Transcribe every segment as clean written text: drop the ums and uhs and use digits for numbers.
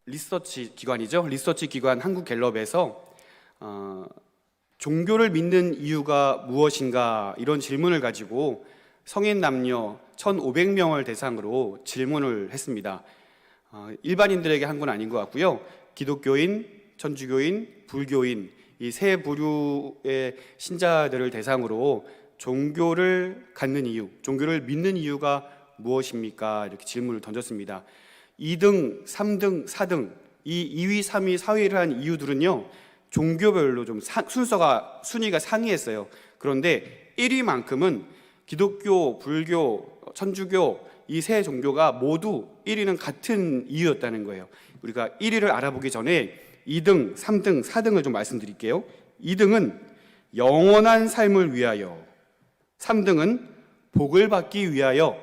리서치 기관이죠. 리서치 기관 한국갤럽에서 종교를 믿는 이유가 무엇인가 이런 질문을 가지고 성인 남녀 1,500명을 대상으로 질문을 했습니다. 일반인들에게 한 건 아닌 것 같고요. 기독교인, 천주교인, 불교인 이 세 부류의 신자들을 대상으로 종교를 갖는 이유, 종교를 믿는 이유가 무엇입니까? 이렇게 질문을 던졌습니다. 2등, 3등, 4등 이 2위, 3위, 4위를 한 이유들은요 종교별로 좀 순위가 상이했어요. 그런데 1위만큼은 기독교, 불교, 천주교 이 세 종교가 모두 1위는 같은 이유였다는 거예요. 우리가 1위를 알아보기 전에 2등, 3등, 4등을 좀 말씀드릴게요. 2등은 영원한 삶을 위하여, 3등은 복을 받기 위하여,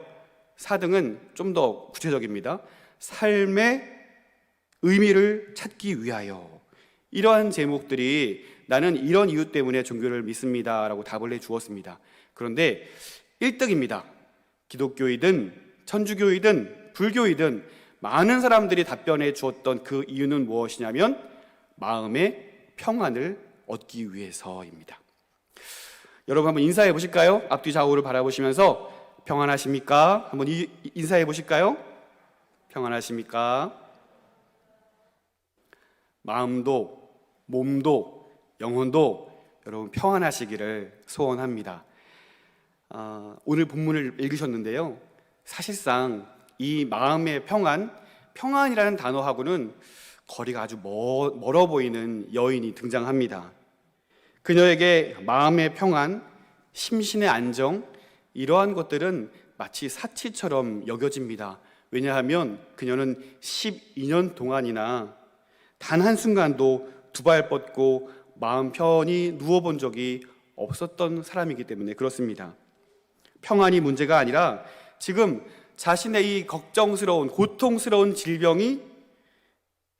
4등은 좀 더 구체적입니다. 삶의 의미를 찾기 위하여. 이러한 제목들이 나는 이런 이유 때문에 종교를 믿습니다 라고 답을 해주었습니다. 그런데 1등입니다. 기독교이든 천주교이든 불교이든 많은 사람들이 답변해 주었던 그 이유는 무엇이냐면 마음의 평안을 얻기 위해서입니다. 여러분 한번 인사해 보실까요? 앞뒤 좌우를 바라보시면서 평안하십니까? 한번 인사해 보실까요? 평안하십니까? 마음도 몸도 영혼도 여러분 평안하시기를 소원합니다. 오늘 본문을 읽으셨는데요, 사실상 이 마음의 평안이라는 단어하고는 거리가 아주 멀어 보이는 여인이 등장합니다. 그녀에게 마음의 평안, 심신의 안정 이러한 것들은 마치 사치처럼 여겨집니다. 왜냐하면 그녀는 12년 동안이나 단 한순간도 두 발 뻗고 마음 편히 누워본 적이 없었던 사람이기 때문에 그렇습니다. 평안이 문제가 아니라 지금 자신의 이 걱정스러운 고통스러운 질병이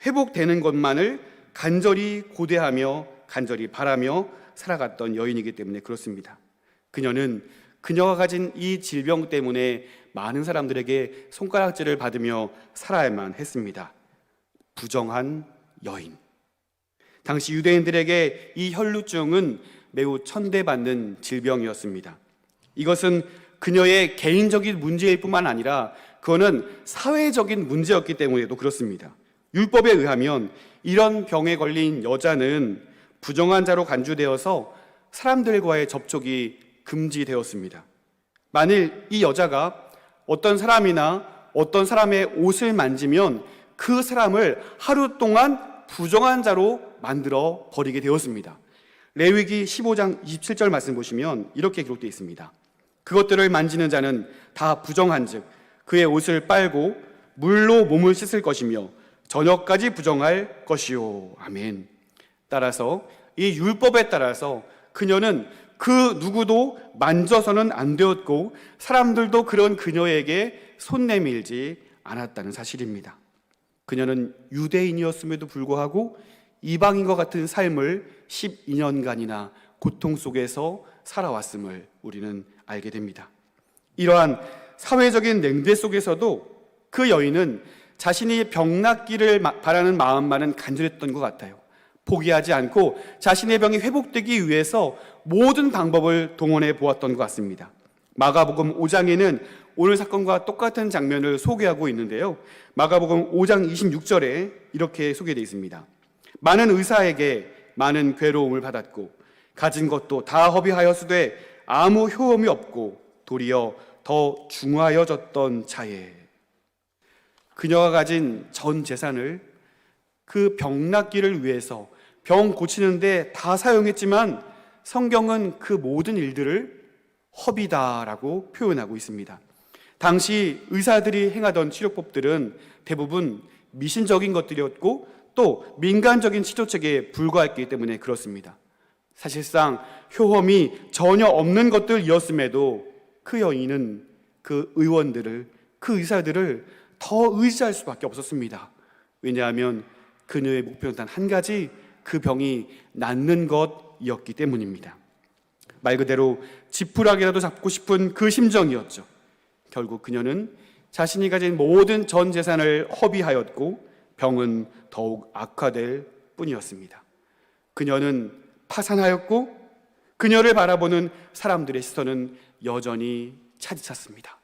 회복되는 것만을 간절히 고대하며 간절히 바라며 살아갔던 여인이기 때문에 그렇습니다. 그녀는 그녀가 가진 이 질병 때문에 많은 사람들에게 손가락질을 받으며 살아야만 했습니다. 부정한 여인. 당시 유대인들에게 이 혈루증은 매우 천대받는 질병이었습니다. 이것은 그녀의 개인적인 문제일 뿐만 아니라 그거는 사회적인 문제였기 때문에도 그렇습니다. 율법에 의하면 이런 병에 걸린 여자는 부정한 자로 간주되어서 사람들과의 접촉이 금지되었습니다. 만일 이 여자가 어떤 사람이나 어떤 사람의 옷을 만지면 그 사람을 하루 동안 부정한 자로 만들어 버리게 되었습니다. 레위기 15장 27절 말씀 보시면 이렇게 기록되어 있습니다. 그것들을 만지는 자는 다 부정한즉 그의 옷을 빨고 물로 몸을 씻을 것이며 저녁까지 부정할 것이요. 아멘. 따라서 이 율법에 따라서 그녀는 그 누구도 만져서는 안 되었고 사람들도 그런 그녀에게 손 내밀지 않았다는 사실입니다. 그녀는 유대인이었음에도 불구하고 이방인과 같은 삶을 12년간이나 고통 속에서 살아왔음을 우리는 알게 됩니다. 이러한 사회적인 냉대 속에서도 그 여인은 자신이 병 낫기를 바라는 마음만은 간절했던 것 같아요. 포기하지 않고 자신의 병이 회복되기 위해서 모든 방법을 동원해 보았던 것 같습니다. 마가복음 5장에는 오늘 사건과 똑같은 장면을 소개하고 있는데요, 마가복음 5장 26절에 이렇게 소개되어 있습니다. 많은 의사에게 많은 괴로움을 받았고 가진 것도 다 허비하였으되 아무 효험이 없고 도리어 더 중하여졌던 자에, 그녀가 가진 전 재산을 그 병 낫기를 위해서 병 고치는데 다 사용했지만 성경은 그 모든 일들을 허비다라고 표현하고 있습니다. 당시 의사들이 행하던 치료법들은 대부분 미신적인 것들이었고 또 민간적인 치료책에 불과했기 때문에 그렇습니다. 사실상 효험이 전혀 없는 것들이었음에도 그 여인은 그 의원들을, 그 의사들을 더 의지할 수밖에 없었습니다. 왜냐하면 그녀의 목표는 단 한 가지, 그 병이 낫는 것이었기 때문입니다. 말 그대로 지푸라기라도 잡고 싶은 그 심정이었죠. 결국 그녀는 자신이 가진 모든 전 재산을 허비하였고 병은 더욱 악화될 뿐이었습니다. 그녀는 파산하였고 그녀를 바라보는 사람들의 시선은 여전히 차디찼습니다.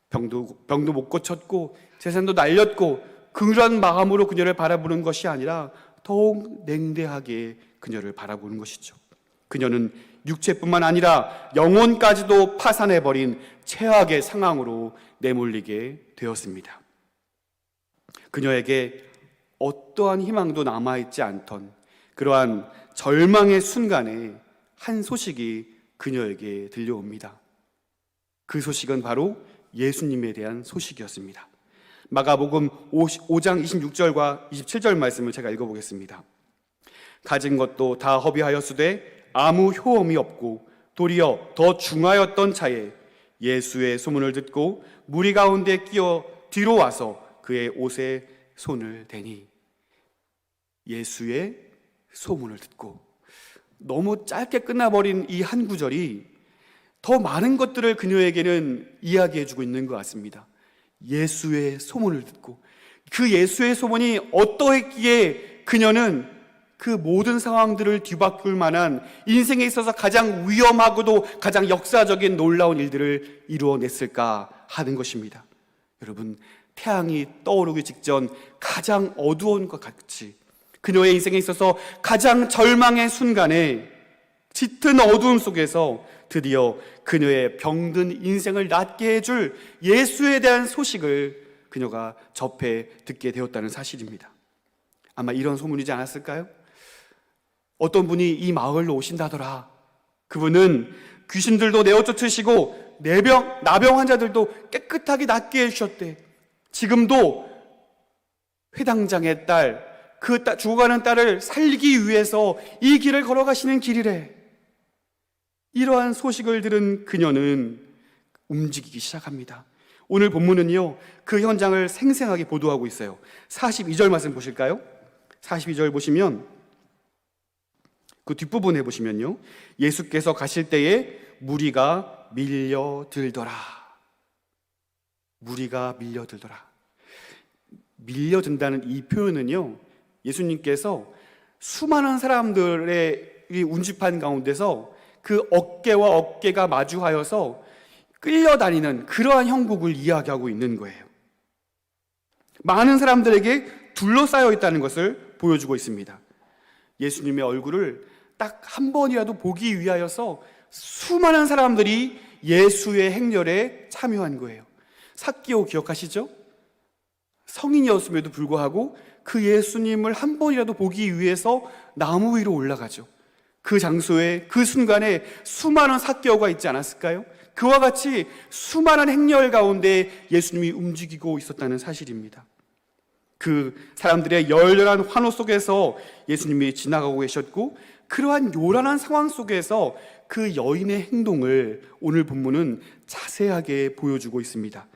병도 못 고쳤고 재산도 날렸고 그런 마음으로 그녀를 바라보는 것이 아니라 더욱 냉대하게 그녀를 바라보는 것이죠. 그녀는 육체뿐만 아니라 영혼까지도 파산해버린 최악의 상황으로 내몰리게 되었습니다. 그녀에게 어떠한 희망도 남아있지 않던 그러한 절망의 순간에 한 소식이 그녀에게 들려옵니다. 그 소식은 바로 예수님에 대한 소식이었습니다. 마가복음 5장 26절과 27절 말씀을 제가 읽어보겠습니다. 가진 것도 다 허비하였으되 아무 효험이 없고 도리어 더 중하였던 차에 예수의 소문을 듣고 무리 가운데 끼어 뒤로 와서 그의 옷에 손을 대니. 예수의 소문을 듣고. 너무 짧게 끝나버린 이 한 구절이 더 많은 것들을 그녀에게는 이야기해주고 있는 것 같습니다. 예수의 소문을 듣고, 그 예수의 소문이 어떠했기에 그녀는 그 모든 상황들을 뒤바꿀 만한 인생에 있어서 가장 위험하고도 가장 역사적인 놀라운 일들을 이루어냈을까 하는 것입니다. 여러분, 태양이 떠오르기 직전 가장 어두운 것 같이 그녀의 인생에 있어서 가장 절망의 순간에 짙은 어두움 속에서 드디어 그녀의 병든 인생을 낫게 해줄 예수에 대한 소식을 그녀가 접해 듣게 되었다는 사실입니다. 아마 이런 소문이지 않았을까요? 어떤 분이 이 마을로 오신다더라. 그분은 귀신들도 내어 쫓으시고 나병 환자들도 깨끗하게 낫게 해주셨대. 지금도 회당장의 죽어가는 딸을 살리기 위해서 이 길을 걸어가시는 길이래. 이러한 소식을 들은 그녀는 움직이기 시작합니다. 오늘 본문은요, 그 현장을 생생하게 보도하고 있어요. 42절 말씀 보실까요? 42절 보시면 그 뒷부분에 보시면요, 예수께서 가실 때에 무리가 밀려들더라. 무리가 밀려들더라. 밀려든다는 이 표현은요, 예수님께서 수많은 사람들의 운집한 가운데서 그 어깨와 어깨가 마주하여서 끌려다니는 그러한 형국을 이야기하고 있는 거예요. 많은 사람들에게 둘러싸여 있다는 것을 보여주고 있습니다. 예수님의 얼굴을 딱 한 번이라도 보기 위하여서 수많은 사람들이 예수의 행렬에 참여한 거예요. 삭개오 기억하시죠? 성인이었음에도 불구하고 그 예수님을 한 번이라도 보기 위해서 나무 위로 올라가죠. 그 장소에, 그 순간에 수많은 삭개오가 있지 않았을까요? 그와 같이 수많은 행렬 가운데 예수님이 움직이고 있었다는 사실입니다. 그 사람들의 열렬한 환호 속에서 예수님이 지나가고 계셨고, 그러한 요란한 상황 속에서 그 여인의 행동을 오늘 본문은 자세하게 보여주고 있습니다.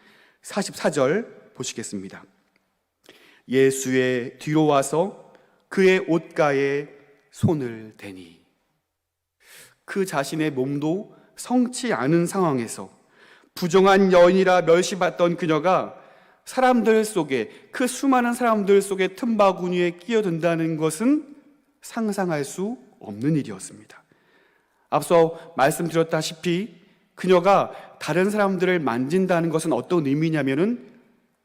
44절 보시겠습니다. 예수의 뒤로 와서 그의 옷가에 손을 대니. 그 자신의 몸도 성치 않은 상황에서 부정한 여인이라 멸시받던 그녀가 사람들 속에, 그 수많은 사람들 속에 틈바구니에 끼어든다는 것은 상상할 수 없는 일이었습니다. 앞서 말씀드렸다시피 그녀가 다른 사람들을 만진다는 것은 어떤 의미냐면은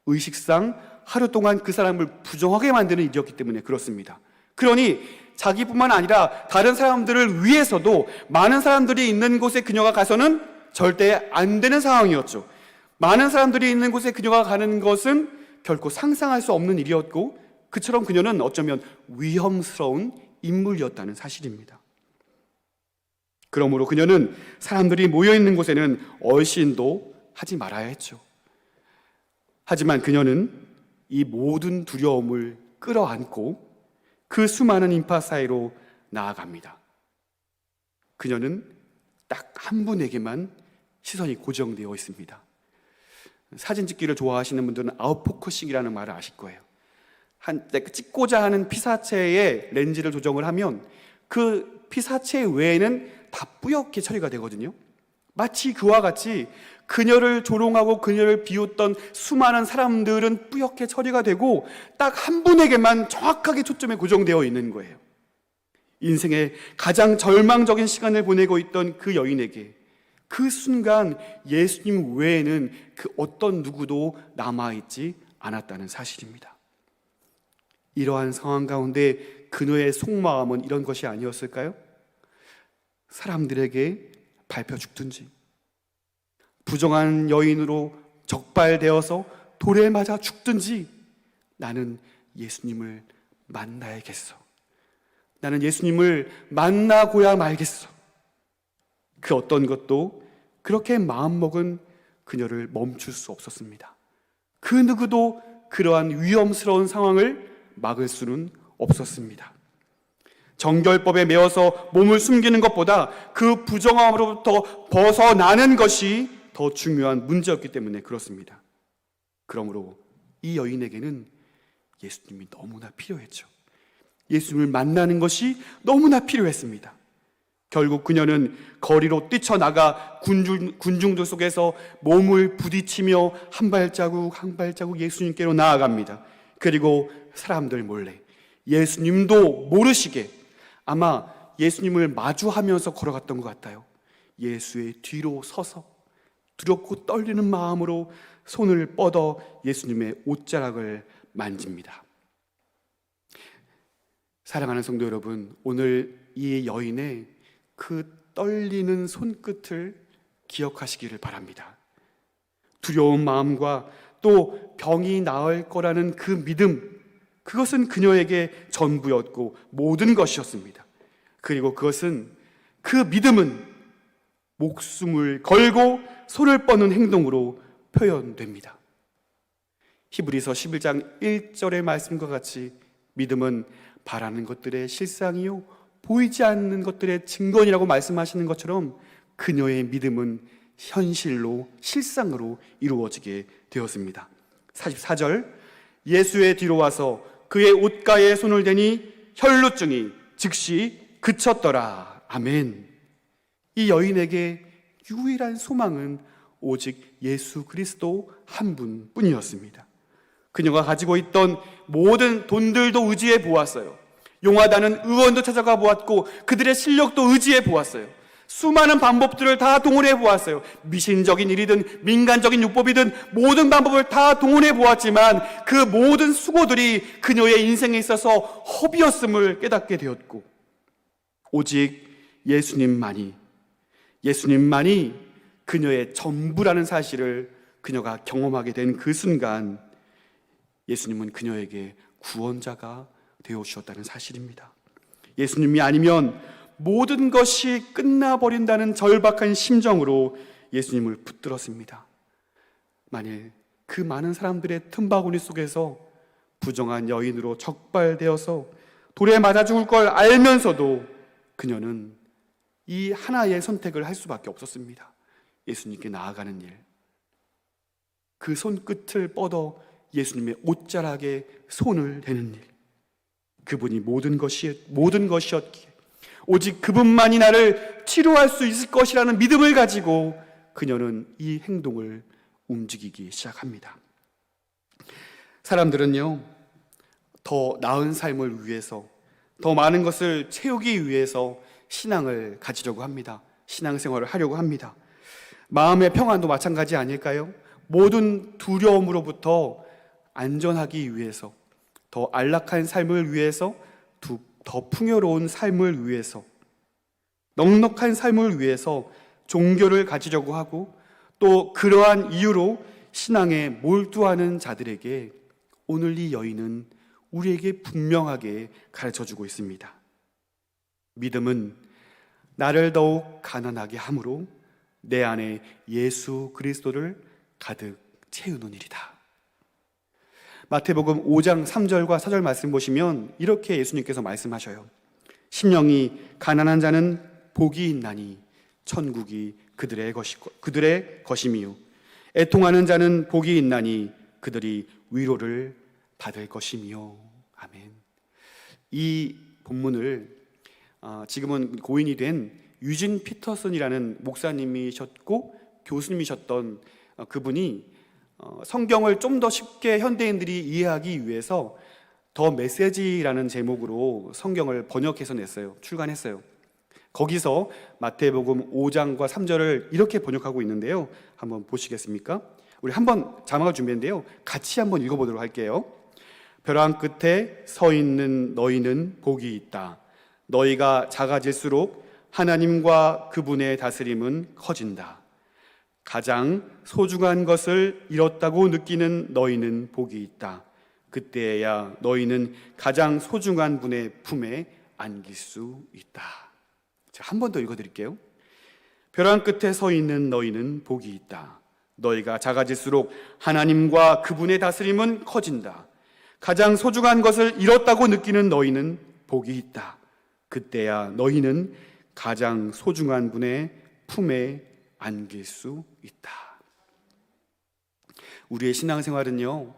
의식상 하루 동안 그 사람을 부정하게 만드는 일이었기 때문에 그렇습니다. 그러니 자기뿐만 아니라 다른 사람들을 위해서도 많은 사람들이 있는 곳에 그녀가 가서는 절대 안 되는 상황이었죠. 많은 사람들이 있는 곳에 그녀가 가는 것은 결코 상상할 수 없는 일이었고, 그처럼 그녀는 어쩌면 위험스러운 인물이었다는 사실입니다. 그러므로 그녀는 사람들이 모여있는 곳에는 얼씬도 하지 말아야 했죠. 하지만 그녀는 이 모든 두려움을 끌어안고 그 수많은 인파 사이로 나아갑니다. 그녀는 딱 한 분에게만 시선이 고정되어 있습니다. 사진 찍기를 좋아하시는 분들은 아웃포커싱이라는 말을 아실 거예요. 찍고자 하는 피사체의 렌즈를 조정을 하면 그 피사체 외에는 다 뿌옇게 처리가 되거든요. 마치 그와 같이 그녀를 조롱하고 그녀를 비웃던 수많은 사람들은 뿌옇게 처리가 되고 딱 한 분에게만 정확하게 초점이 고정되어 있는 거예요. 인생의 가장 절망적인 시간을 보내고 있던 그 여인에게 그 순간 예수님 외에는 그 어떤 누구도 남아있지 않았다는 사실입니다. 이러한 상황 가운데 그녀의 속마음은 이런 것이 아니었을까요? 사람들에게 밟혀 죽든지, 부정한 여인으로 적발되어서 돌에 맞아 죽든지, 나는 예수님을 만나야겠어. 나는 예수님을 만나고야 말겠어. 그 어떤 것도 그렇게 마음먹은 그녀를 멈출 수 없었습니다. 그 누구도 그러한 위험스러운 상황을 막을 수는 없었습니다. 정결법에 매어서 몸을 숨기는 것보다 그 부정함으로부터 벗어나는 것이 더 중요한 문제였기 때문에 그렇습니다. 그러므로 이 여인에게는 예수님이 너무나 필요했죠. 예수님을 만나는 것이 너무나 필요했습니다. 결국 그녀는 거리로 뛰쳐나가 군중들 속에서 몸을 부딪히며 한 발자국 한 발자국 예수님께로 나아갑니다. 그리고 사람들 몰래, 예수님도 모르시게, 아마 예수님을 마주하면서 걸어갔던 것 같아요. 예수의 뒤로 서서 두렵고 떨리는 마음으로 손을 뻗어 예수님의 옷자락을 만집니다. 사랑하는 성도 여러분, 오늘 이 여인의 그 떨리는 손끝을 기억하시기를 바랍니다. 두려운 마음과 또 병이 나을 거라는 그 믿음, 그것은 그녀에게 전부였고 모든 것이었습니다. 그리고 그 믿음은 목숨을 걸고 손을 뻗는 행동으로 표현됩니다. 히브리서 11장 1절의 말씀과 같이 믿음은 바라는 것들의 실상이요 보이지 않는 것들의 증거이라고 말씀하시는 것처럼 그녀의 믿음은 현실로 실상으로 이루어지게 되었습니다. 44절, 예수의 뒤로 와서 그의 옷가에 손을 대니 혈루증이 즉시 그쳤더라. 아멘. 이 여인에게 유일한 소망은 오직 예수 그리스도 한 분뿐이었습니다. 그녀가 가지고 있던 모든 돈들도 의지해 보았어요. 용하다는 의원도 찾아가 보았고 그들의 실력도 의지해 보았어요. 수많은 방법들을 다 동원해 보았어요. 미신적인 일이든 민간적인 율법이든 모든 방법을 다 동원해 보았지만 그 모든 수고들이 그녀의 인생에 있어서 허비였음을 깨닫게 되었고, 오직 예수님만이 그녀의 전부라는 사실을 그녀가 경험하게 된 그 순간 예수님은 그녀에게 구원자가 되어 주셨다는 사실입니다. 예수님이 아니면 모든 것이 끝나버린다는 절박한 심정으로 예수님을 붙들었습니다. 만일 그 많은 사람들의 틈바구니 속에서 부정한 여인으로 적발되어서 돌에 맞아 죽을 걸 알면서도 그녀는 이 하나의 선택을 할 수밖에 없었습니다. 예수님께 나아가는 일, 그 손끝을 뻗어 예수님의 옷자락에 손을 대는 일, 그분이 모든 것이었기에 오직 그분만이 나를 치료할 수 있을 것이라는 믿음을 가지고 그녀는 이 행동을 움직이기 시작합니다. 사람들은요, 더 나은 삶을 위해서, 더 많은 것을 채우기 위해서 신앙을 가지려고 합니다. 신앙생활을 하려고 합니다. 마음의 평안도 마찬가지 아닐까요? 모든 두려움으로부터 안전하기 위해서, 더 안락한 삶을 위해서, 더 풍요로운 삶을 위해서, 넉넉한 삶을 위해서 종교를 가지려고 하고, 또 그러한 이유로 신앙에 몰두하는 자들에게 오늘 이 여인은 우리에게 분명하게 가르쳐주고 있습니다. 믿음은 나를 더욱 가난하게 함으로 내 안에 예수 그리스도를 가득 채우는 일이다. 마태복음 5장 3절과 4절 말씀 보시면 이렇게 예수님께서 말씀하셔요. 심령이 가난한 자는 복이 있나니 천국이 그들의 것임이요 애통하는 자는 복이 있나니 그들이 위로를 받을 것이며. 아멘. 이 본문을 지금은 고인이 된 유진 피터슨이라는 목사님이셨고 교수님이셨던 그분이 성경을 좀 더 쉽게 현대인들이 이해하기 위해서 더 메시지라는 제목으로 성경을 번역해서 냈어요. 출간했어요. 거기서 마태복음 5장과 3절을 이렇게 번역하고 있는데요. 한번 보시겠습니까? 우리 한번 자막을 준비했는데요. 같이 한번 읽어보도록 할게요. 벼랑 끝에 서 있는 너희는 복이 있다. 너희가 작아질수록 하나님과 그분의 다스림은 커진다. 가장 소중한 것을 잃었다고 느끼는 너희는 복이 있다. 그때야 너희는 가장 소중한 분의 품에 안길 수 있다. 자, 한 번 더 읽어드릴게요. 벼랑 끝에 서 있는 너희는 복이 있다. 너희가 작아질수록 하나님과 그분의 다스림은 커진다. 가장 소중한 것을 잃었다고 느끼는 너희는 복이 있다. 그때야 너희는 가장 소중한 분의 품에 안길 수 있다. 우리의 신앙생활은요,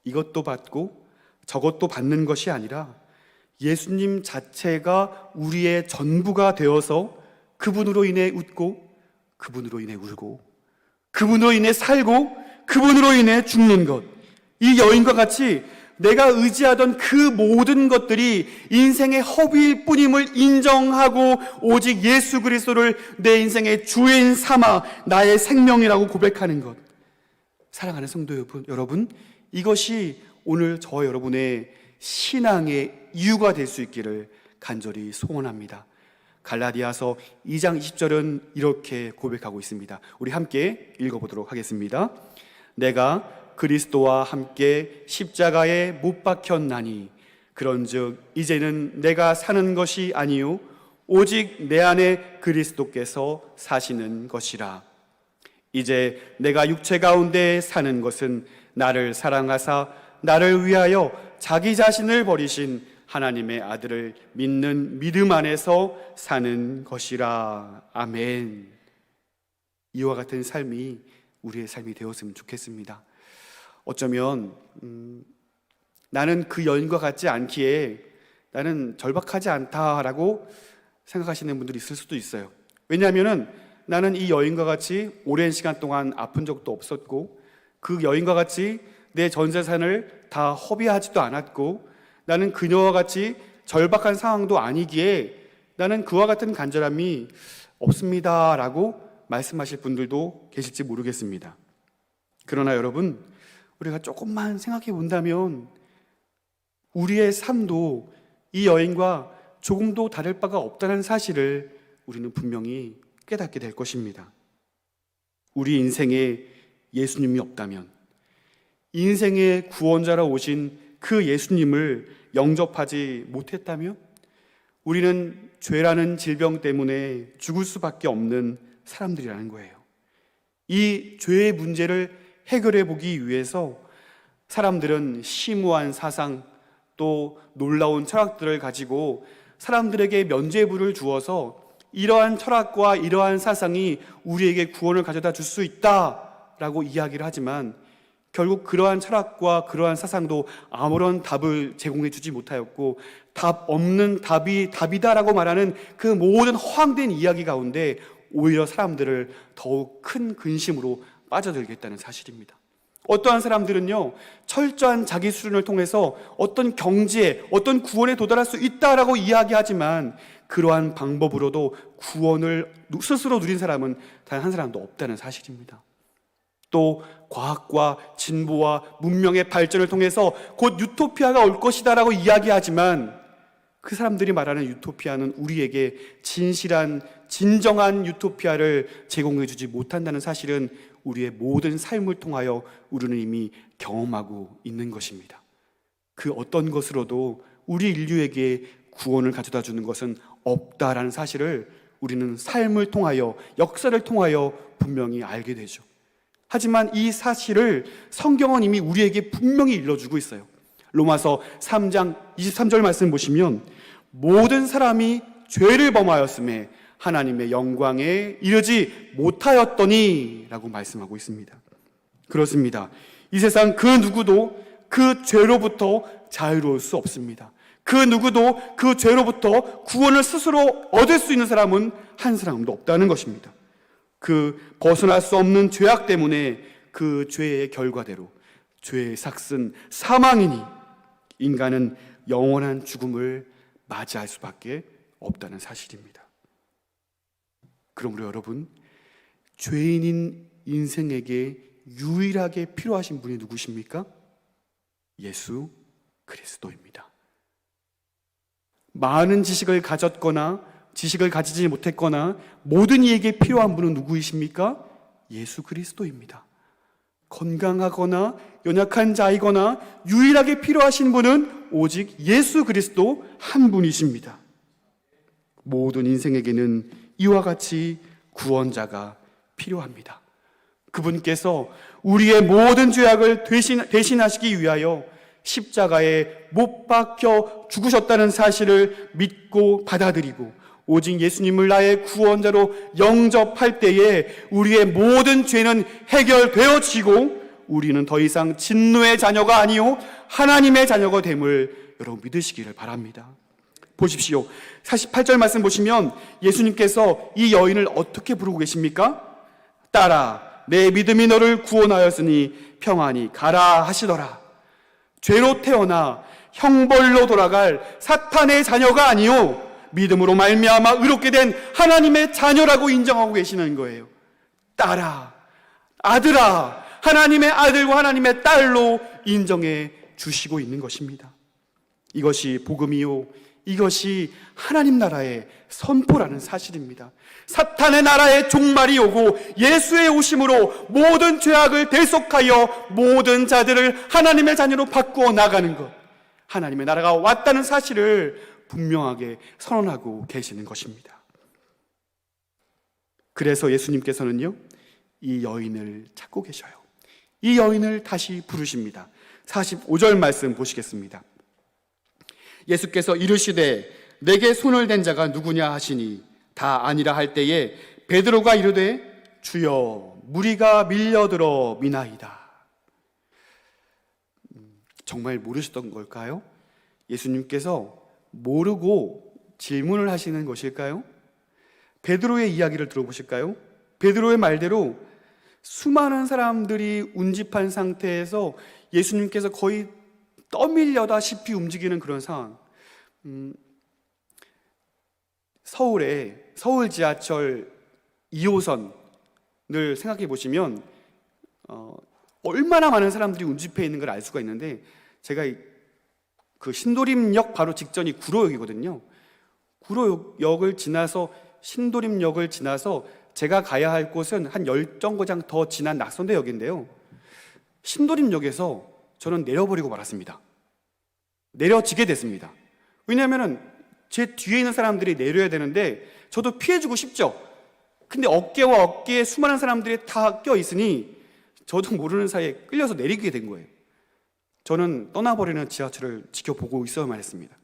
이것도 받고 저것도 받는 것이 아니라 예수님 자체가 우리의 전부가 되어서 그분으로 인해 웃고, 그분으로 인해 울고, 그분으로 인해 살고, 그분으로 인해 죽는 것, 이 여인과 같이 내가 의지하던 그 모든 것들이 인생의 허비일 뿐임을 인정하고 오직 예수 그리스도를 내 인생의 주인 삼아 나의 생명이라고 고백하는 것. 사랑하는 성도 여러분, 이것이 오늘 저 여러분의 신앙의 이유가 될 수 있기를 간절히 소원합니다. 갈라디아서 2장 20절은 이렇게 고백하고 있습니다. 우리 함께 읽어보도록 하겠습니다. 내가 그리스도와 함께 십자가에 못 박혔나니 그런즉 이제는 내가 사는 것이 아니요 오직 내 안에 그리스도께서 사시는 것이라. 이제 내가 육체 가운데 사는 것은 나를 사랑하사 나를 위하여 자기 자신을 버리신 하나님의 아들을 믿는 믿음 안에서 사는 것이라. 아멘. 이와 같은 삶이 우리의 삶이 되었으면 좋겠습니다. 어쩌면 나는 그 여인과 같지 않기에 나는 절박하지 않다라고 생각하시는 분들이 있을 수도 있어요. 왜냐하면 나는 이 여인과 같이 오랜 시간 동안 아픈 적도 없었고 그 여인과 같이 내 전 재산을 다 허비하지도 않았고 나는 그녀와 같이 절박한 상황도 아니기에 나는 그와 같은 간절함이 없습니다라고 말씀하실 분들도 계실지 모르겠습니다. 그러나 여러분, 우리가 조금만 생각해 본다면 우리의 삶도 이 여인과 조금도 다를 바가 없다는 사실을 우리는 분명히 깨닫게 될 것입니다. 우리 인생에 예수님이 없다면, 인생의 구원자로 오신 그 예수님을 영접하지 못했다면 우리는 죄라는 질병 때문에 죽을 수밖에 없는 사람들이라는 거예요. 이 죄의 문제를 해결해 보기 위해서 사람들은 심오한 사상 또 놀라운 철학들을 가지고 사람들에게 면죄부를 주어서 이러한 철학과 이러한 사상이 우리에게 구원을 가져다 줄 수 있다라고 이야기를 하지만 결국 그러한 철학과 그러한 사상도 아무런 답을 제공해 주지 못하였고 답 없는 답이 답이다라고 말하는 그 모든 허황된 이야기 가운데 오히려 사람들을 더욱 큰 근심으로 빠져들게 했다는 사실입니다. 어떠한 사람들은요, 철저한 자기 수련을 통해서 어떤 경지에, 어떤 구원에 도달할 수 있다라고 이야기하지만 그러한 방법으로도 구원을 스스로 누린 사람은 단 한 사람도 없다는 사실입니다. 또 과학과 진보와 문명의 발전을 통해서 곧 유토피아가 올 것이다라고 이야기하지만 그 사람들이 말하는 유토피아는 우리에게 진실한 진정한 유토피아를 제공해 주지 못한다는 사실은 우리의 모든 삶을 통하여 우리는 이미 경험하고 있는 것입니다. 그 어떤 것으로도 우리 인류에게 구원을 가져다 주는 것은 없다라는 사실을 우리는 삶을 통하여, 역사를 통하여 분명히 알게 되죠. 하지만 이 사실을 성경은 이미 우리에게 분명히 일러주고 있어요. 로마서 3장 23절 말씀 보시면 모든 사람이 죄를 범하였음에 하나님의 영광에 이르지 못하였더니 라고 말씀하고 있습니다. 그렇습니다. 이 세상 그 누구도 그 죄로부터 자유로울 수 없습니다. 그 누구도 그 죄로부터 구원을 스스로 얻을 수 있는 사람은 한 사람도 없다는 것입니다. 그 벗어날 수 없는 죄악 때문에 그 죄의 결과대로 죄의 삭슨 사망이니 인간은 영원한 죽음을 맞이할 수밖에 없다는 사실입니다. 그러므로 여러분, 죄인인 인생에게 유일하게 필요하신 분이 누구십니까? 예수 그리스도입니다. 많은 지식을 가졌거나 지식을 가지지 못했거나 모든 이에게 필요한 분은 누구이십니까? 예수 그리스도입니다. 건강하거나 연약한 자이거나 유일하게 필요하신 분은 오직 예수 그리스도 한 분이십니다. 모든 인생에게는 이와 같이 구원자가 필요합니다. 그분께서 우리의 모든 죄악을 대신하시기 위하여 십자가에 못 박혀 죽으셨다는 사실을 믿고 받아들이고 오직 예수님을 나의 구원자로 영접할 때에 우리의 모든 죄는 해결되어지고 우리는 더 이상 진노의 자녀가 아니요 하나님의 자녀가 됨을 여러분 믿으시기를 바랍니다. 보십시오. 48절 말씀 보시면 예수님께서 이 여인을 어떻게 부르고 계십니까? 딸아, 내 믿음이 너를 구원하였으니 평안히 가라 하시더라. 죄로 태어나 형벌로 돌아갈 사탄의 자녀가 아니요 믿음으로 말미암아 의롭게 된 하나님의 자녀라고 인정하고 계시는 거예요. 딸아, 아들아, 하나님의 아들과 하나님의 딸로 인정해 주시고 있는 것입니다. 이것이 복음이요, 이것이 하나님 나라의 선포라는 사실입니다. 사탄의 나라의 종말이 오고 예수의 오심으로 모든 죄악을 대속하여 모든 자들을 하나님의 자녀로 바꾸어 나가는 것, 하나님의 나라가 왔다는 사실을 분명하게 선언하고 계시는 것입니다. 그래서 예수님께서는요, 이 여인을 찾고 계셔요. 이 여인을 다시 부르십니다. 45절 말씀 보시겠습니다. 예수께서 이르시되 내게 손을 댄 자가 누구냐 하시니 다 아니라 할 때에 베드로가 이르되 주여 무리가 밀려들어 미나이다. 정말 모르셨던 걸까요? 예수님께서 모르고 질문을 하시는 것일까요? 베드로의 이야기를 들어보실까요? 베드로의 말대로 수많은 사람들이 운집한 상태에서 예수님께서 거의 떠밀려다시피 움직이는 그런 상황. 서울 지하철 2호선을 생각해 보시면 얼마나 많은 사람들이 운집해 있는 걸 알 수가 있는데, 제가 그 신도림역 바로 직전이 구로역이거든요. 구로역을 지나서 신도림역을 지나서 제가 가야 할 곳은 한 10정거장 더 지난 낙선대역인데요. 신도림역에서 저는 내려버리고 말았습니다. 내려지게 됐습니다. 왜냐하면 제 뒤에 있는 사람들이 내려야 되는데 저도 피해주고 싶죠. 근데 어깨와 어깨에 수많은 사람들이 다 껴있으니 저도 모르는 사이에 끌려서 내리게 된 거예요. 저는 떠나버리는 지하철을 지켜보고 있어야만 했습니다.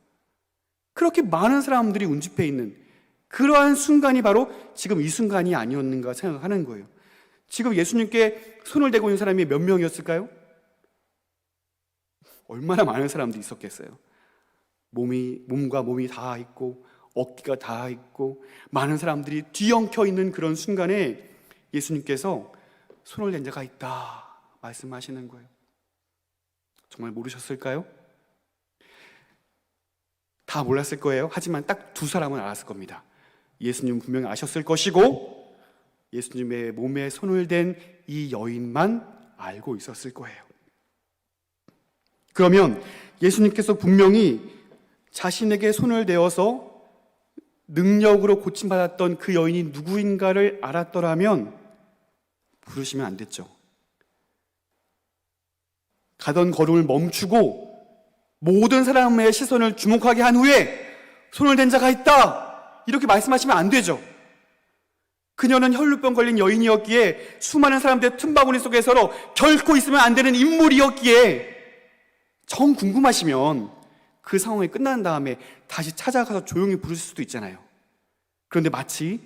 그렇게 많은 사람들이 운집해 있는 그러한 순간이 바로 지금 이 순간이 아니었는가 생각하는 거예요. 지금 예수님께 손을 대고 있는 사람이 몇 명이었을까요? 얼마나 많은 사람들이 있었겠어요. 몸과 몸이 다 있고 어깨가 다 있고 많은 사람들이 뒤엉켜 있는 그런 순간에 예수님께서 손을 댄 자가 있다 말씀하시는 거예요. 정말 모르셨을까요? 다 몰랐을 거예요. 하지만 딱 두 사람은 알았을 겁니다. 예수님은 분명히 아셨을 것이고 예수님의 몸에 손을 댄 이 여인만 알고 있었을 거예요. 그러면 예수님께서 분명히 자신에게 손을 대어서 능력으로 고침받았던 그 여인이 누구인가를 알았더라면 부르시면 안 됐죠. 가던 걸음을 멈추고 모든 사람의 시선을 주목하게 한 후에 손을 댄 자가 있다 이렇게 말씀하시면 안 되죠. 그녀는 혈루병 걸린 여인이었기에 수많은 사람들의 틈바구니 속에서 결코 있으면 안 되는 인물이었기에 정 궁금하시면 그 상황이 끝난 다음에 다시 찾아가서 조용히 부르실 수도 있잖아요. 그런데 마치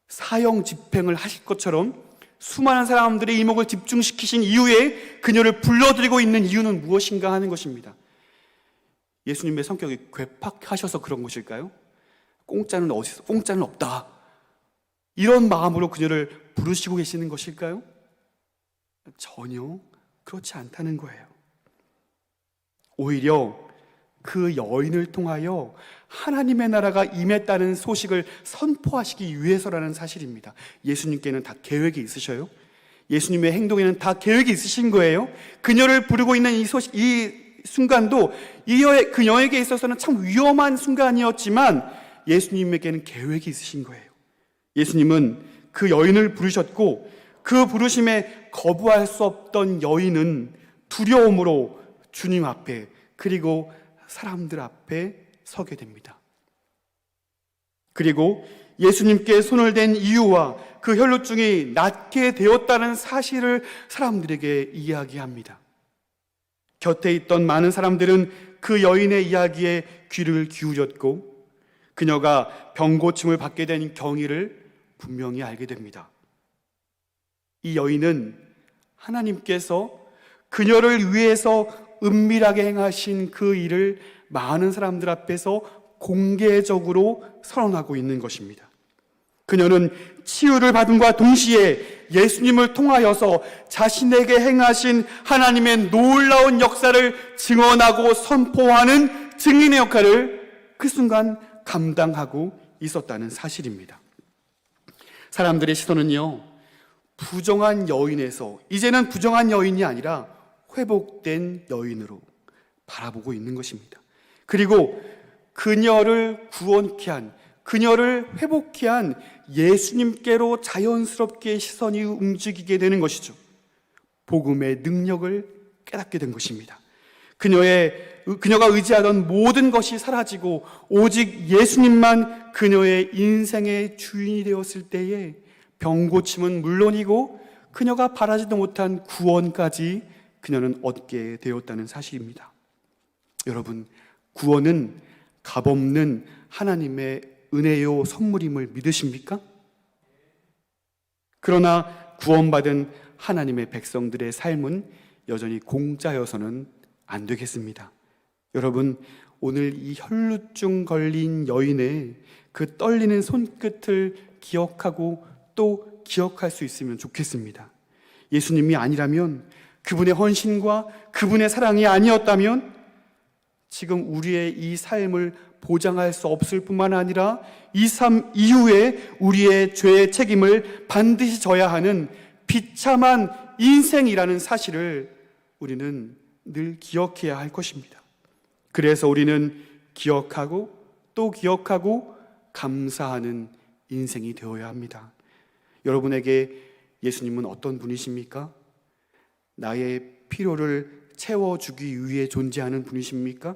사형 집행을 하실 것처럼 수많은 사람들의 이목을 집중시키신 이후에 그녀를 불러들이고 있는 이유는 무엇인가 하는 것입니다. 예수님의 성격이 괴팍하셔서 그런 것일까요? 공짜는 어디서? 공짜는 없다. 이런 마음으로 그녀를 부르시고 계시는 것일까요? 전혀 그렇지 않다는 거예요. 오히려 그 여인을 통하여 하나님의 나라가 임했다는 소식을 선포하시기 위해서라는 사실입니다. 예수님께는 다 계획이 있으셔요. 예수님의 행동에는 다 계획이 있으신 거예요. 그녀를 부르고 있는 이 순간도 그녀에게 있어서는 참 위험한 순간이었지만 예수님에게는 계획이 있으신 거예요. 예수님은 그 여인을 부르셨고 그 부르심에 거부할 수 없던 여인은 두려움으로 주님 앞에 그리고 사람들 앞에 서게 됩니다. 그리고 예수님께 손을 댄 이유와 그 혈루증이 낫게 되었다는 사실을 사람들에게 이야기합니다. 곁에 있던 많은 사람들은 그 여인의 이야기에 귀를 기울였고 그녀가 병고침을 받게 된 경위를 분명히 알게 됩니다. 이 여인은 하나님께서 그녀를 위해서 은밀하게 행하신 그 일을 많은 사람들 앞에서 공개적으로 선언하고 있는 것입니다. 그녀는 치유를 받음과 동시에 예수님을 통하여서 자신에게 행하신 하나님의 놀라운 역사를 증언하고 선포하는 증인의 역할을 그 순간 감당하고 있었다는 사실입니다. 사람들의 시선은요, 부정한 여인에서 이제는 부정한 여인이 아니라 회복된 여인으로 바라보고 있는 것입니다. 그리고 그녀를 구원케 한, 그녀를 회복케 한 예수님께로 자연스럽게 시선이 움직이게 되는 것이죠. 복음의 능력을 깨닫게 된 것입니다. 그녀가 의지하던 모든 것이 사라지고 오직 예수님만 그녀의 인생의 주인이 되었을 때에 병고침은 물론이고 그녀가 바라지도 못한 구원까지 그녀는 얻게 되었다는 사실입니다. 여러분, 구원은 값없는 하나님의 은혜요 선물임을 믿으십니까? 그러나 구원받은 하나님의 백성들의 삶은 여전히 공짜여서는 안 되겠습니다. 여러분, 오늘 이 혈루증 걸린 여인의 그 떨리는 손끝을 기억하고 또 기억할 수 있으면 좋겠습니다. 예수님이 아니라면, 그분의 헌신과 그분의 사랑이 아니었다면 지금 우리의 이 삶을 보장할 수 없을 뿐만 아니라 이 삶 이후에 우리의 죄의 책임을 반드시 져야 하는 비참한 인생이라는 사실을 우리는 늘 기억해야 할 것입니다. 그래서 우리는 기억하고 또 기억하고 감사하는 인생이 되어야 합니다. 여러분에게 예수님은 어떤 분이십니까? 나의 필요를 채워주기 위해 존재하는 분이십니까?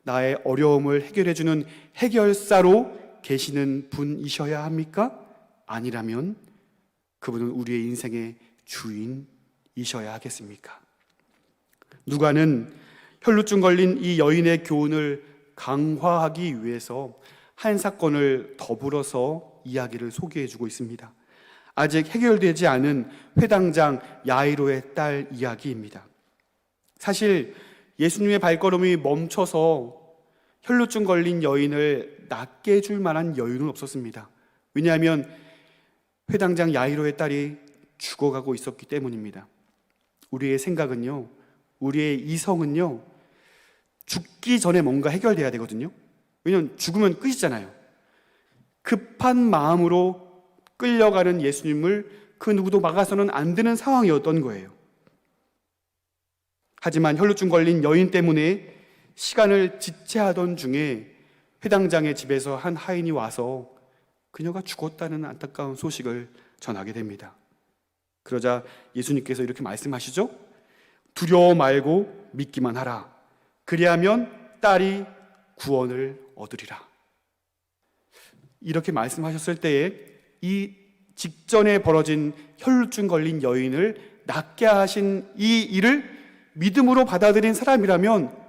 나의 어려움을 해결해주는 해결사로 계시는 분이셔야 합니까? 아니라면 그분은 우리의 인생의 주인이셔야 하겠습니까? 누가는 혈루증 걸린 이 여인의 교훈을 강화하기 위해서 한 사건을 더불어서 이야기를 소개해주고 있습니다. 아직 해결되지 않은 회당장 야이로의 딸 이야기입니다. 사실 예수님의 발걸음이 멈춰서 혈루증 걸린 여인을 낫게 해줄 만한 여유는 없었습니다. 왜냐하면 회당장 야이로의 딸이 죽어가고 있었기 때문입니다. 우리의 생각은요, 우리의 이성은요, 죽기 전에 뭔가 해결돼야 되거든요. 왜냐하면 죽으면 끝이잖아요. 급한 마음으로 끌려가는 예수님을 그 누구도 막아서는 안 되는 상황이었던 거예요. 하지만 혈루증 걸린 여인 때문에 시간을 지체하던 중에 회당장의 집에서 한 하인이 와서 그녀가 죽었다는 안타까운 소식을 전하게 됩니다. 그러자 예수님께서 이렇게 말씀하시죠. 두려워 말고 믿기만 하라. 그리하면 딸이 구원을 얻으리라. 이렇게 말씀하셨을 때에 이 직전에 벌어진 혈루증 걸린 여인을 낫게 하신 이 일을 믿음으로 받아들인 사람이라면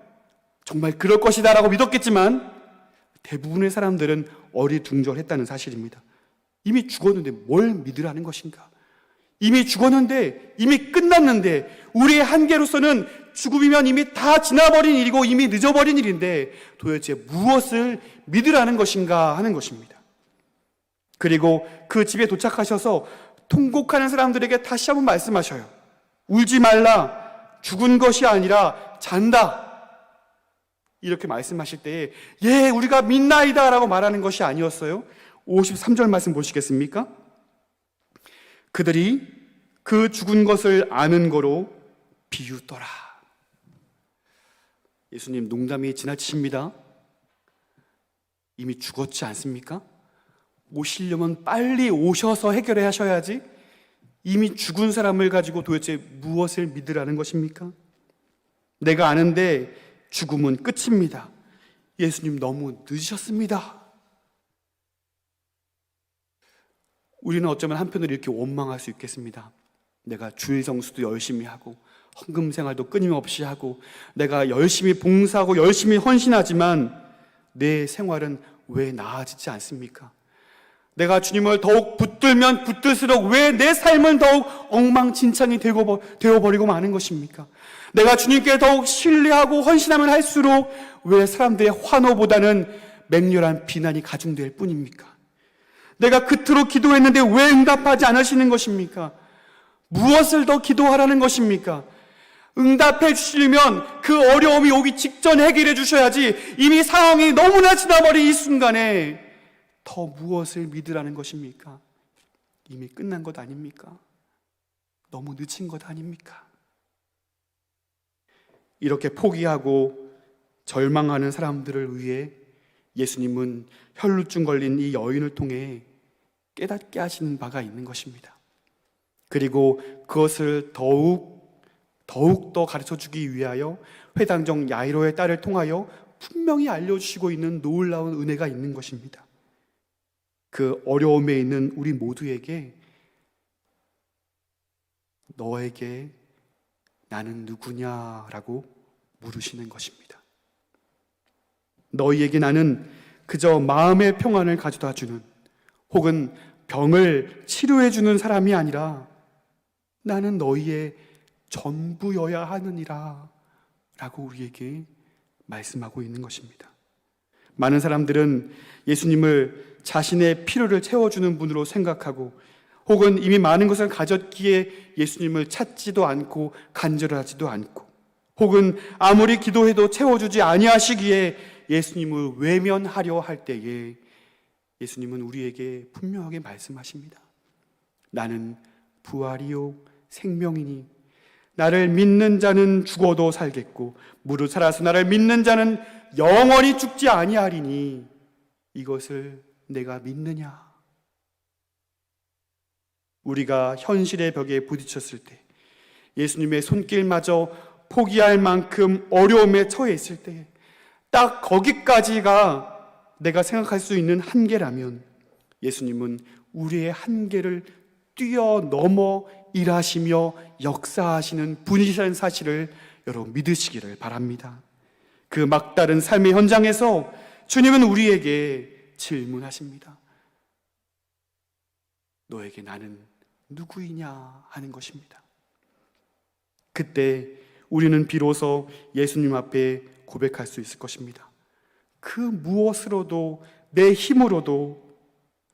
정말 그럴 것이다 라고 믿었겠지만 대부분의 사람들은 어리둥절했다는 사실입니다. 이미 죽었는데 뭘 믿으라는 것인가? 이미 죽었는데, 이미 끝났는데, 우리의 한계로서는 죽음이면 이미 다 지나버린 일이고 이미 늦어버린 일인데 도대체 무엇을 믿으라는 것인가 하는 것입니다. 그리고 그 집에 도착하셔서 통곡하는 사람들에게 다시 한번 말씀하셔요. 울지 말라. 죽은 것이 아니라 잔다. 이렇게 말씀하실 때에 예, 우리가 믿나이다 라고 말하는 것이 아니었어요. 53절 말씀 보시겠습니까? 그들이 그 죽은 것을 아는 거로 비웃더라. 예수님 농담이 지나치십니다. 이미 죽었지 않습니까? 오시려면 빨리 오셔서 해결해 하셔야지 이미 죽은 사람을 가지고 도대체 무엇을 믿으라는 것입니까? 내가 아는데 죽음은 끝입니다. 예수님 너무 늦으셨습니다. 우리는 어쩌면 한편으로 이렇게 원망할 수 있겠습니다. 내가 주일 성수도 열심히 하고 헌금 생활도 끊임없이 하고 내가 열심히 봉사하고 열심히 헌신하지만 내 생활은 왜 나아지지 않습니까? 내가 주님을 더욱 붙들면 붙들수록 왜 내 삶은 더욱 엉망진창이 되어버리고 마는 것입니까? 내가 주님께 더욱 신뢰하고 헌신하면 할수록 왜 사람들의 환호보다는 맹렬한 비난이 가중될 뿐입니까? 내가 그토록 기도했는데 왜 응답하지 않으시는 것입니까? 무엇을 더 기도하라는 것입니까? 응답해 주시려면 그 어려움이 오기 직전에 해결해 주셔야지 이미 상황이 너무나 지나버린 이 순간에 더 무엇을 믿으라는 것입니까? 이미 끝난 것 아닙니까? 너무 늦은 것 아닙니까? 이렇게 포기하고 절망하는 사람들을 위해 예수님은 혈루증 걸린 이 여인을 통해 깨닫게 하시는 바가 있는 것입니다. 그리고 그것을 더욱더 가르쳐주기 위하여 회당장 야이로의 딸을 통하여 분명히 알려주시고 있는 놀라운 은혜가 있는 것입니다. 그 어려움에 있는 우리 모두에게 너에게 나는 누구냐라고 물으시는 것입니다. 너희에게 나는 그저 마음의 평안을 가져다 주는 혹은 병을 치료해 주는 사람이 아니라 나는 너희의 전부여야 하느니라 라고 우리에게 말씀하고 있는 것입니다. 많은 사람들은 예수님을 자신의 필요를 채워주는 분으로 생각하고 혹은 이미 많은 것을 가졌기에 예수님을 찾지도 않고 간절하지도 않고 혹은 아무리 기도해도 채워주지 아니하시기에 예수님을 외면하려 할 때에 예수님은 우리에게 분명하게 말씀하십니다. 나는 부활이요 생명이니 나를 믿는 자는 죽어도 살겠고 무릇 살아서 나를 믿는 자는 영원히 죽지 아니하리니 이것을 내가 믿느냐? 우리가 현실의 벽에 부딪혔을 때 예수님의 손길마저 포기할 만큼 어려움에 처해 있을 때 딱 거기까지가 내가 생각할 수 있는 한계라면 예수님은 우리의 한계를 뛰어넘어 일하시며 역사하시는 분이라는 사실을 여러분 믿으시기를 바랍니다. 그 막다른 삶의 현장에서 주님은 우리에게 질문하십니다. 너에게 나는 누구이냐 하는 것입니다. 그때 우리는 비로소 예수님 앞에 고백할 수 있을 것입니다. 그 무엇으로도 내 힘으로도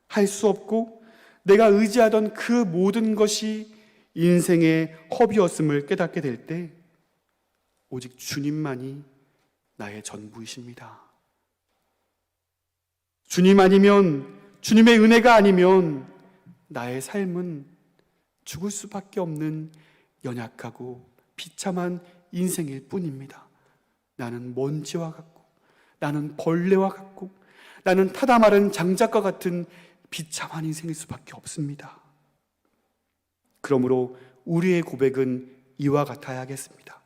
할 수 없고 내가 의지하던 그 모든 것이 인생의 허비였음을 깨닫게 될 때 오직 주님만이 나의 전부이십니다. 주님 아니면, 주님의 은혜가 아니면 나의 삶은 죽을 수밖에 없는 연약하고 비참한 인생일 뿐입니다. 나는 먼지와 같고 나는 벌레와 같고 나는 타다 마른 장작과 같은 비참한 인생일 수밖에 없습니다. 그러므로 우리의 고백은 이와 같아야겠습니다.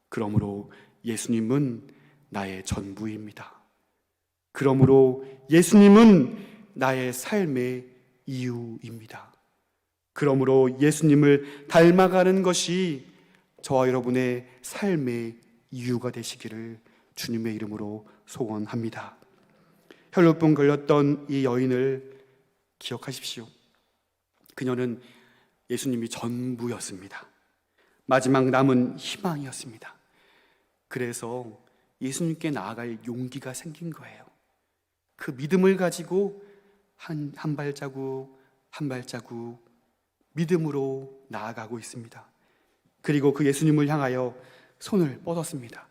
그러므로 예수님은 나의 전부입니다. 그러므로 예수님은 나의 삶의 이유입니다. 그러므로 예수님을 닮아가는 것이 저와 여러분의 삶의 이유가 되시기를 주님의 이름으로 소원합니다. 혈루병 걸렸던 이 여인을 기억하십시오. 그녀는 예수님이 전부였습니다. 마지막 남은 희망이었습니다. 그래서 예수님께 나아갈 용기가 생긴 거예요. 그 믿음을 가지고 한 발자국 한 발자국 믿음으로 나아가고 있습니다. 그리고 그 예수님을 향하여 손을 뻗었습니다.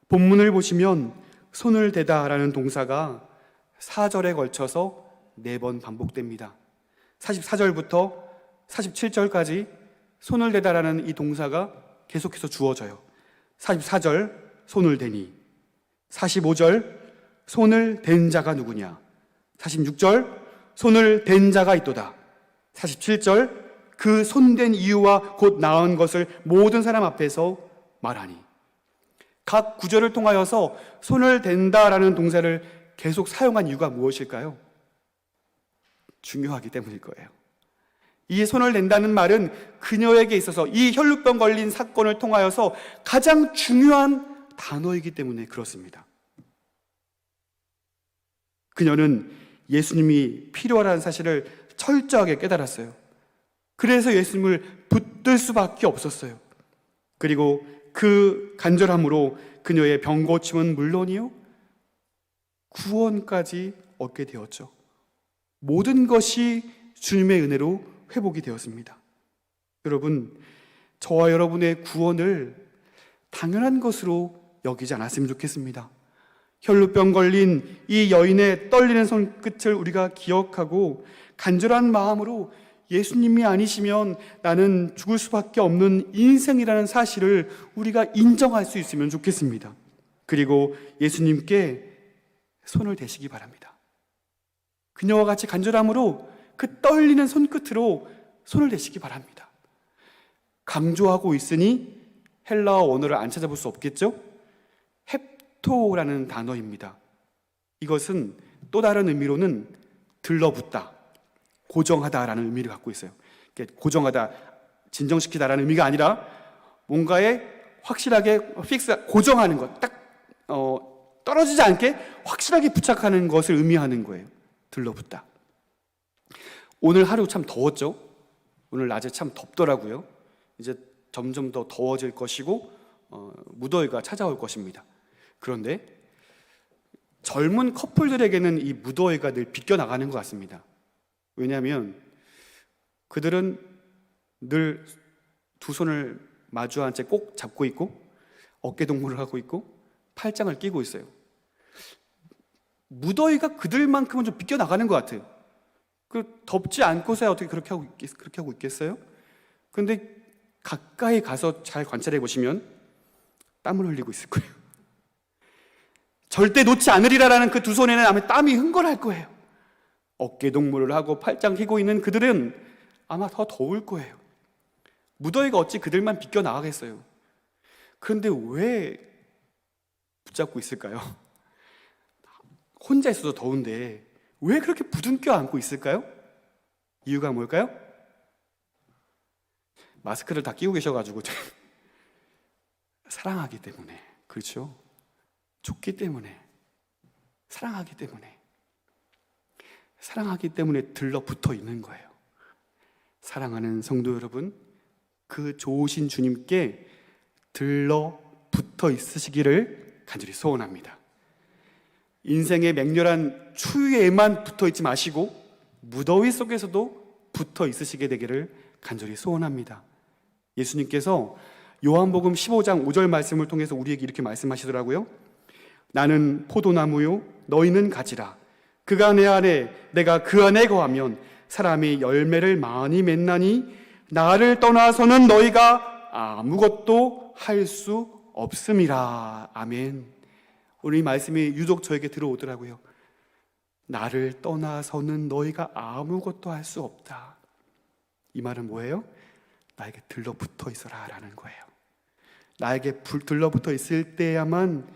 본문을 보시면 손을 대다라는 동사가 4절에 걸쳐서 4번 반복됩니다. 44절부터 47절까지 손을 대다라는 이 동사가 계속해서 주어져요. 44절 손을 대니, 45절 손을 댄 자가 누구냐, 46절 손을 댄 자가 있도다, 47절 그 손댄 이유와 곧 나은 것을 모든 사람 앞에서 말하니. 각 구절을 통하여서 손을 댄다라는 동사를 계속 사용한 이유가 무엇일까요? 중요하기 때문일 거예요. 이 손을 댄다는 말은 그녀에게 있어서 이 혈루병 걸린 사건을 통하여서 가장 중요한 단어이기 때문에 그렇습니다. 그녀는 예수님이 필요하다는 사실을 철저하게 깨달았어요. 그래서 예수님을 붙들 수밖에 없었어요. 그리고 그 간절함으로 그녀의 병 고침은 물론이요, 구원까지 얻게 되었죠. 모든 것이 주님의 은혜로 회복이 되었습니다. 여러분, 저와 여러분의 구원을 당연한 것으로 여기지 않았으면 좋겠습니다. 혈루병 걸린 이 여인의 떨리는 손끝을 우리가 기억하고 간절한 마음으로 예수님이 아니시면 나는 죽을 수밖에 없는 인생이라는 사실을 우리가 인정할 수 있으면 좋겠습니다. 그리고 예수님께 손을 대시기 바랍니다. 그녀와 같이 간절함으로 그 떨리는 손끝으로 손을 대시기 바랍니다. 강조하고 있으니 헬라어 원어를 안 찾아볼 수 없겠죠? 헵토라는 단어입니다. 이것은 또 다른 의미로는 들러붙다, 고정하다라는 의미를 갖고 있어요. 고정하다, 진정시키다라는 의미가 아니라 뭔가에 확실하게 고정하는 것, 딱 떨어지지 않게 확실하게 부착하는 것을 의미하는 거예요. 들러붙다. 오늘 하루 참 더웠죠? 오늘 낮에 참 덥더라고요. 이제 점점 더 더워질 것이고 무더위가 찾아올 것입니다. 그런데 젊은 커플들에게는 이 무더위가 늘 비껴나가는 것 같습니다. 왜냐하면 그들은 늘 두 손을 마주한 채 꼭 잡고 있고 어깨 동무를 하고 있고 팔짱을 끼고 있어요. 무더위가 그들만큼은 좀 비껴나가는 것 같아요. 덥지 않고서야 어떻게 그렇게 하고 있겠어요? 근데 가까이 가서 잘 관찰해 보시면 땀을 흘리고 있을 거예요. 절대 놓지 않으리라라는 그 두 손에는 아마 땀이 흥건할 거예요. 어깨 동무를 하고 팔짱 끼고 있는 그들은 아마 더 더울 거예요. 무더위가 어찌 그들만 비껴나가겠어요? 그런데 왜 붙잡고 있을까요? 혼자 있어도 더운데 왜 그렇게 부둥켜 안고 있을까요? 이유가 뭘까요? 마스크를 다 끼고 계셔가지고 사랑하기 때문에, 그렇죠? 좋기 때문에, 사랑하기 때문에 들러붙어 있는 거예요. 사랑하는 성도 여러분, 그 좋으신 주님께 들러붙어 있으시기를 간절히 소원합니다. 인생의 맹렬한 추위에만 붙어 있지 마시고 무더위 속에서도 붙어 있으시게 되기를 간절히 소원합니다. 예수님께서 요한복음 15장 5절 말씀을 통해서 우리에게 이렇게 말씀하시더라고요. 나는 포도나무요 너희는 가지라. 그가 내 안에 내가 그 안에 거하면 사람이 열매를 많이 맺나니 나를 떠나서는 너희가 아무것도 할 수 없음이라. 아멘. 오늘 이 말씀이 유독 저에게 들어오더라고요. 나를 떠나서는 너희가 아무것도 할 수 없다. 이 말은 뭐예요? 나에게 들러붙어 있어라 라는 거예요. 나에게 들러붙어 있을 때야만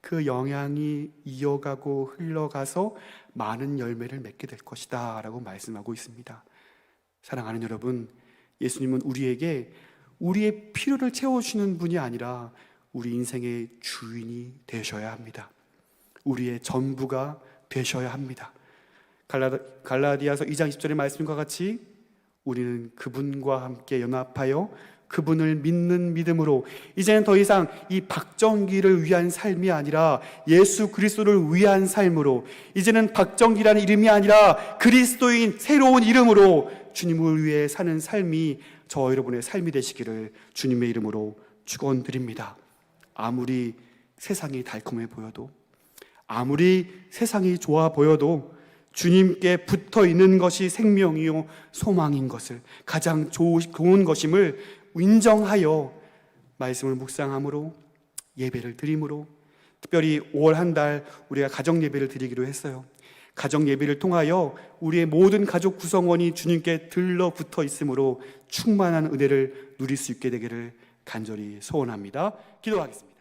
그 영향이 이어가고 흘러가서 많은 열매를 맺게 될 것이다 라고 말씀하고 있습니다. 사랑하는 여러분, 예수님은 우리에게 우리의 필요를 채워주시는 분이 아니라 우리 인생의 주인이 되셔야 합니다. 우리의 전부가 되셔야 합니다. 갈라디아서 2장 10절의 말씀과 같이 우리는 그분과 함께 연합하여 그분을 믿는 믿음으로 이제는 더 이상 이 박정기를 위한 삶이 아니라 예수 그리스도를 위한 삶으로, 이제는 박정기라는 이름이 아니라 그리스도인 새로운 이름으로 주님을 위해 사는 삶이 저 여러분의 삶이 되시기를 주님의 이름으로 축원드립니다. 아무리 세상이 달콤해 보여도, 아무리 세상이 좋아 보여도 주님께 붙어 있는 것이 생명이요 소망인 것을, 가장 좋은 것임을 인정하여 말씀을 묵상함으로, 예배를 드림으로, 특별히 5월 한 달 우리가 가정 예배를 드리기로 했어요. 가정 예배를 통하여 우리의 모든 가족 구성원이 주님께 들러붙어 있으므로 충만한 은혜를 누릴 수 있게 되기를 간절히 소원합니다. 기도하겠습니다.